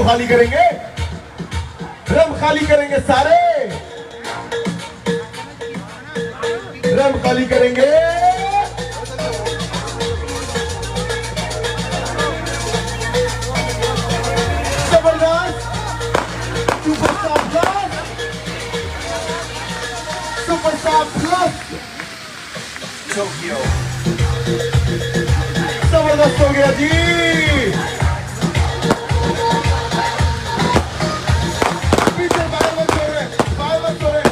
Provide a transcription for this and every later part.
खाली करेंगे, ड्रम खाली करेंगे, सारे ड्रम खाली करेंगे। जबरदस्त, superstar plus, superstar plus Tokyo, जबरदस्त हो गया जी। पीछे बाहर हो रहे, बाहर हो रहे,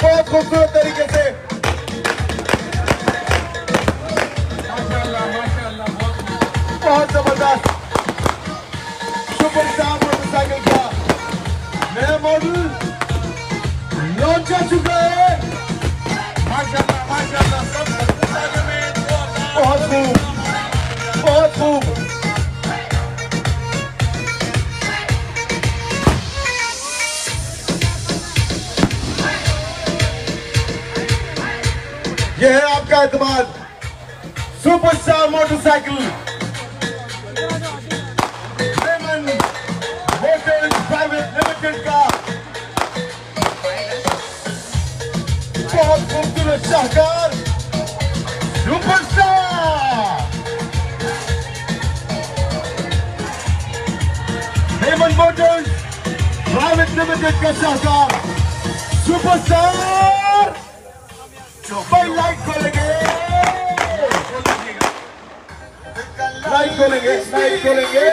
बहुत खूबसूरत तरीके से, माशाल्लाह, बहुत जबरदस्त। सुपरस्टार मोटरसाइकिल का नया मॉडल लॉन्च हो चुका है। माशाल्लाह, सब बहुत खूब, बहुत खूब। यह है आपका एतमाद, superstar motorcycle, Raymond motors private limited का बहुत खूबसूरत शाहकार superstar. Raymond motors private limited का शाहकार सुपरस्टार। भाई लाइट खोलेंगे, लाइट खोलेंगे, लाइट खोलेंगे।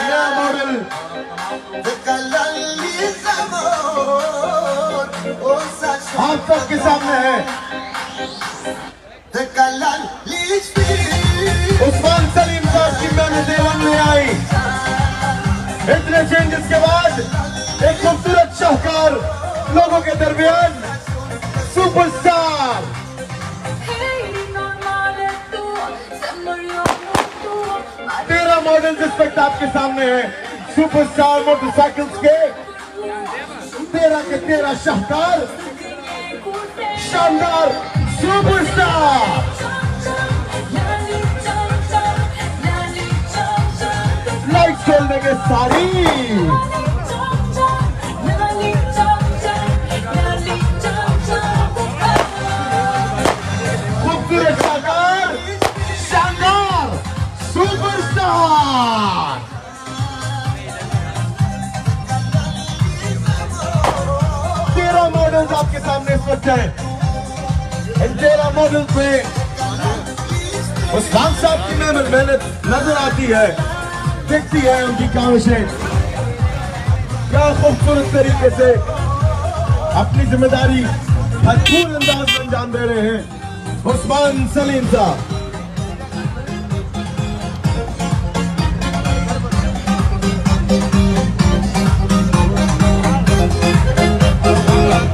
नया मॉडल आप सबके सामने है। उस्मान सलीम साहब की मेहनत देवन में आई। इतने चेंजेस के बाद एक खूबसूरत शाहकार लोगों के दरमियान सुपरस्टार। तेरह मॉडल इस वक्त आपके सामने है सुपरस्टार मोटरसाइकिल्स के। 13 के 13 शाहकार, शानदार सुपरस्टार। लाइट खोल देंगे सारी। शानदार सुपरस्टार। तेरह मॉडल्स आपके सामने इस वक्त है। इन 13 मॉडल्स में उस्मान साहब की मेहनत नजर आती है, दिखती है उनकी काविशें। क्या खूबसूरत तरीके से अपनी जिम्मेदारी भरपूर अंदाज में अंजाम दे रहे हैं उस्मान सलीम साहब।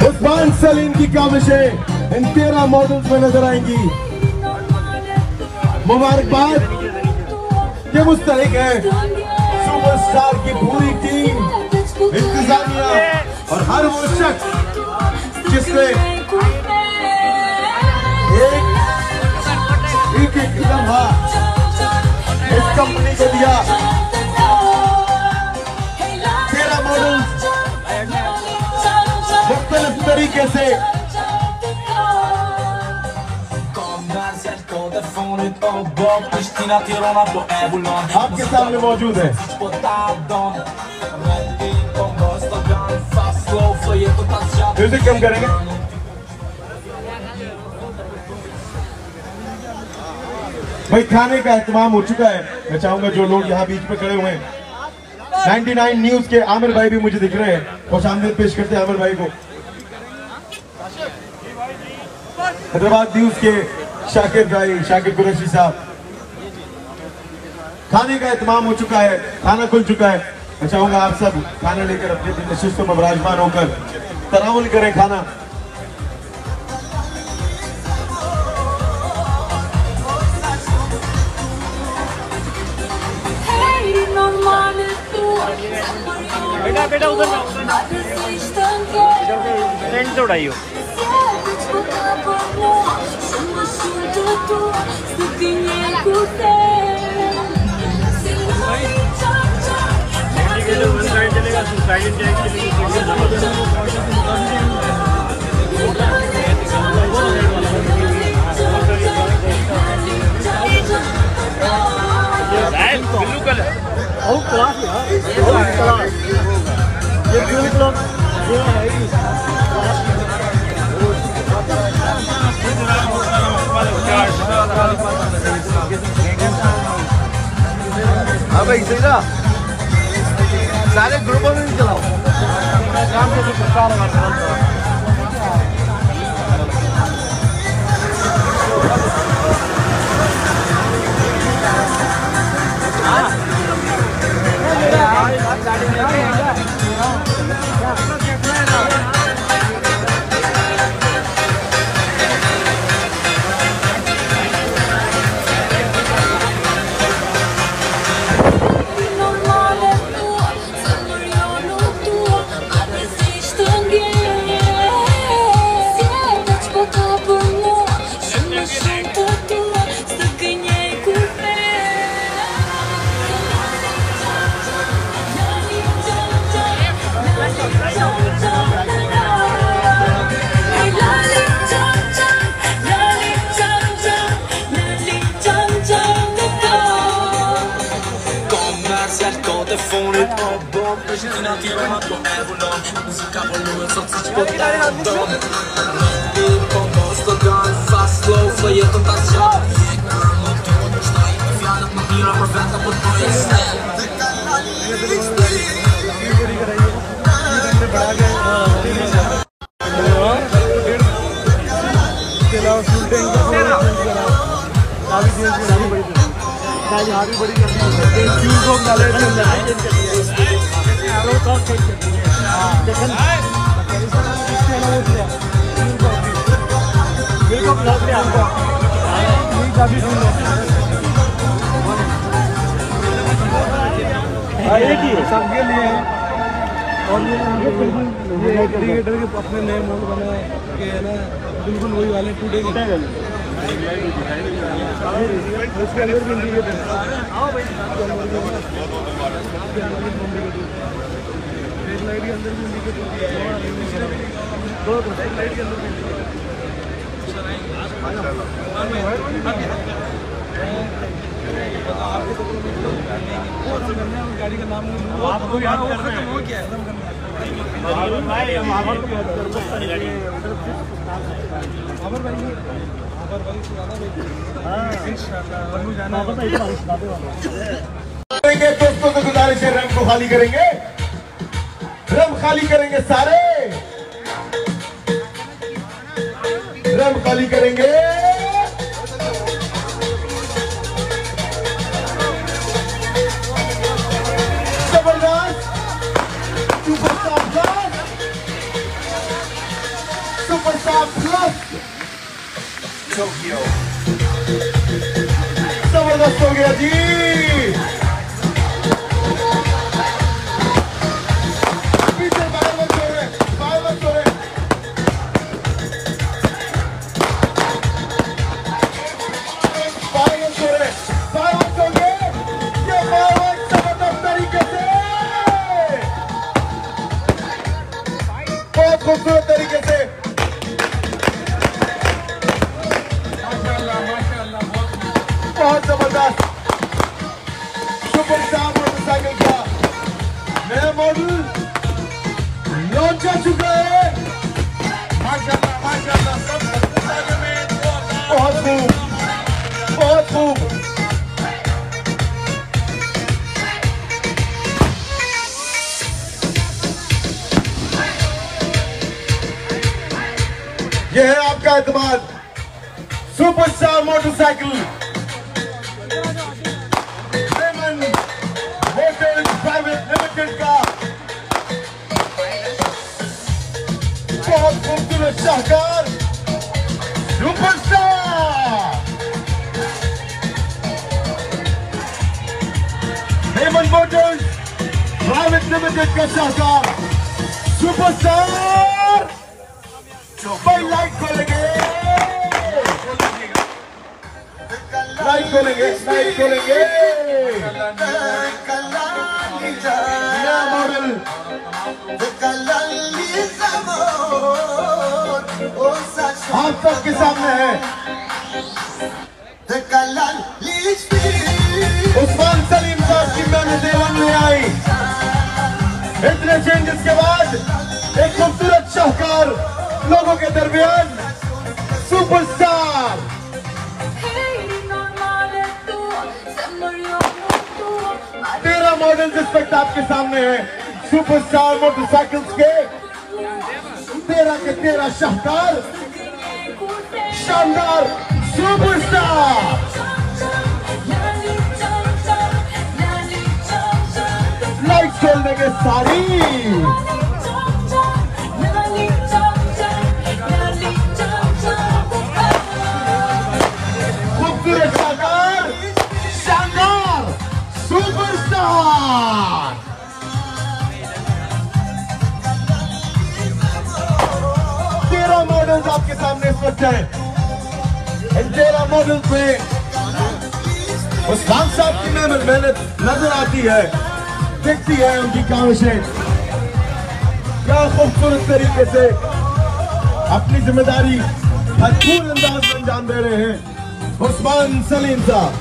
उस्मान सलीम की काविशें इन 13 मॉडल्स में नजर आएंगी। मुबारकबाद के मुस्तहिक है सुपरस्टार की पूरी टीम, इंतजामिया और हर वो शख्स जिसने एक लम्हा इस कंपनी को दिया। 13 मॉडल मुख्तलिफ तरीके से आपके सामने मौजूद है। म्यूजिक कम करेंगे। भाई खाने का एहतमाम हो चुका है। मैं चाहूंगा जो लोग यहाँ बीच पे खड़े हुए हैं, 99 न्यूज के आमिर भाई भी मुझे दिख रहे हैं, खुशामदीद पेश करते हैं आमिर भाई को। हैदराबाद न्यूज के शाकिर भाई, शाकिर कुरैशी साहब। खाने का एहतमाम हो चुका है, खाना खुल चुका है। मैं चाहूंगा आप सब खाना लेकर अपने अपनी नशिस्तों में विराजमान होकर तनावुल करें खाना। बेटा बेटा उधर ट्रेंड से उड़ाइयो। चलेगा ब्लू कलर बहुत क्लास है, बहुत क्लास। ये ब्लू कलर ये है ही हाँ भाई सही ना, सारे ग्रुपों में भी चलाओ काम से प्रचार सबके लिए और ये क्रिकेटर के अपने नए मोड बना के है ना, बिल्कुल वही वाले टूटेंगे। उसके अंदर भी इंडिकेटर एक लाइट के अंदर भी इंडिकेटर दो एक लाइट के अंदर भी गाड़ी का नाम आपको याद हो क्या दोस्तों को गुजारिश है, रंग को खाली करेंगे, रंग खाली करेंगे, सारे रंग खाली करेंगे। Superstar Plus Tokyo जबरदस्त हो गया जी। पीछे बाहर मत हो रहे, बाहर मत हो रहे। बाहर मत हो रहे, बाहर मत हो गए। ये बाहर जबरदस्त तरीके से, बहुत खूबसूरत तरीके से, बहुत जबरदस्त सुपरस्टार मोटरसाइकिल का नया मॉडल लॉन्च हो चुका है। माशाल्लाह सब बहुत खूब, बहुत खूब। यह है आपका एतमाद सुपरस्टार मोटरसाइकिल प्राइवेट लिमिटेड का बहुत खूबसूरत शाहकार सुपरस्टार हेमंत मोटर्स लिमिटेड का शाहकार सुपरस्टार भाई लाइट खोलेंगे नया मॉडल आप सबके सामने है उस्मान सलीम साहब की मेहनत में आई। इतने चेंजेस के बाद एक खूबसूरत शाहकार लोगों के दरमियान सुपरस्टार। तेरह मॉडल्स इस वक्त आपके सामने हैं सुपरस्टार मोटरसाइकिल्स के 13 शाहकार शानदार सुपरस्टार। लाइट खोल देंगे सारी खूबसूरत शानदार सुपरस्टार। 13 मॉडल्स आपके सामने इस वक्त हैं। इन 13 मॉडल्स में उस्मान साहब की मेहनत नजर आती है, दिखती है उनकी काविशें। क्या खूबसूरत तरीके से अपनी जिम्मेदारी भरपूर अंदाज में अंजाम दे रहे हैं उस्मान सलीम साहब।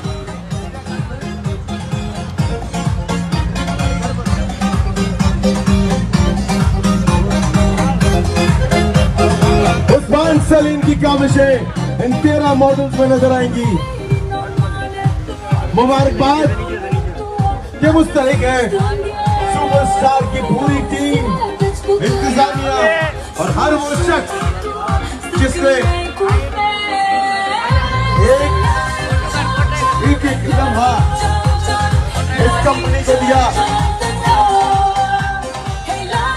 उस्मान सलीम की काविशें इन 13 मॉडल्स में नजर आएंगी। मुबारकबाद के मुस्तहिक है सुपरस्टार की पूरी टीम, इंतजामिया और हर वो शख्स जिसने एक लम्हा इस कंपनी को दिया।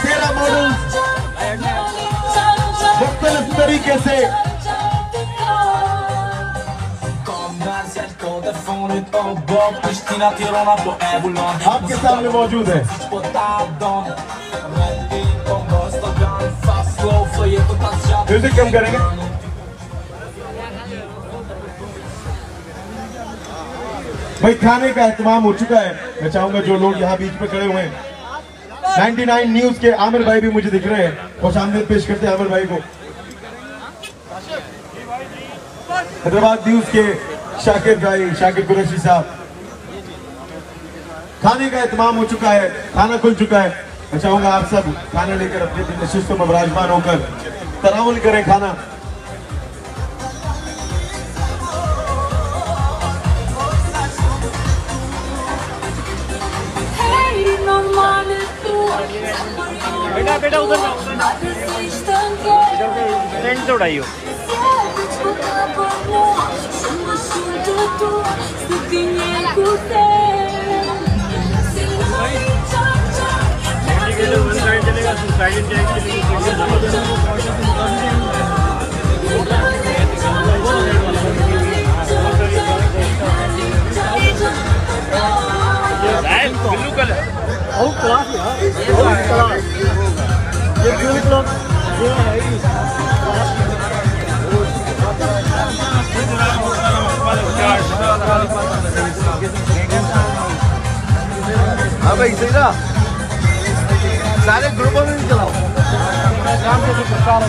13 मॉडल्स मुख्तलिफ तरीके से आपके सामने मौजूद है। म्यूजिक कम करेंगे। भाई खाने का एहतमाम हो चुका है। मैं चाहूंगा जो लोग यहाँ बीच पे खड़े हुए हैं 99 न्यूज के आमिर भाई भी मुझे दिख रहे हैं, खुशामदीद पेश करते हैं आमिर भाई को। हैदराबाद न्यूज के शाकिर कुरैशी साहब। खाने का एहतमाम हो चुका है, खाना खुल चुका है। मैं चाहूंगा आप सब खाना लेकर अपने नशिस्तों में विराजमान होकर तनावुल करें खाना। बेटा उधर फ्रेंड से उड़ाइयो। चलेगा ब्लू कलर क्लास ये ब्लू कलर ये है हाँ भाई सही ना, सारे ग्रुपों में भी चलाओ काम से प्रचार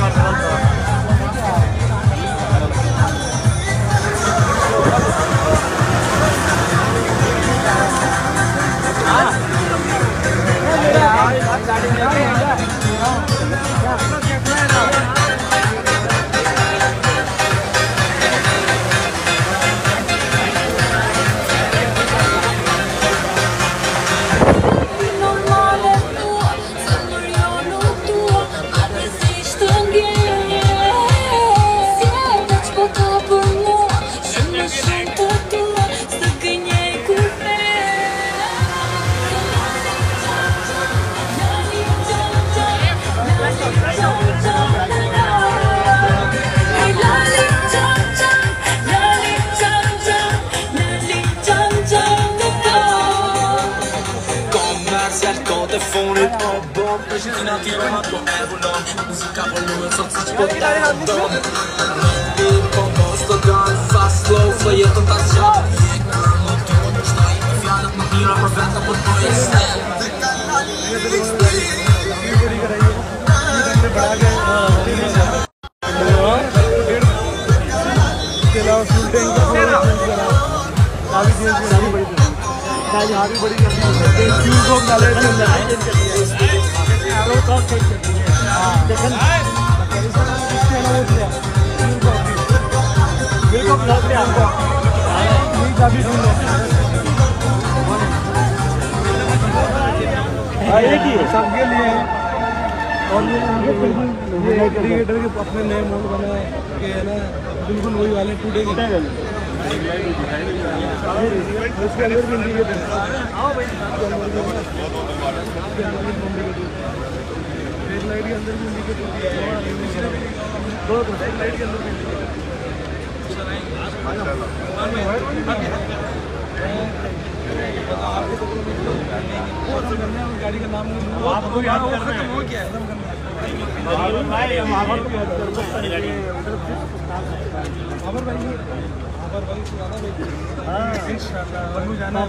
Finati romato euro Muzyka woluje co coś poddam Beat pomposto gun Fast slow Fejeton tak siada Stoi ofiara Mira prawda pod moje stem सबके लिए है और ये क्रिकेटर के अपने नए मोड बना के है ना बिल्कुल वही वाले टूटे के उसके अंदर भी इंडिकेटर एक लाइट के अंदर भी इंडिकेटर दो एक लाइट के अंदर भी गाड़ी का नाम आपको यार वो खत्म हो गया एकदम भाई महावर को बहुत महावर भाई सुनाना भाई हां इंशाल्लाह जाना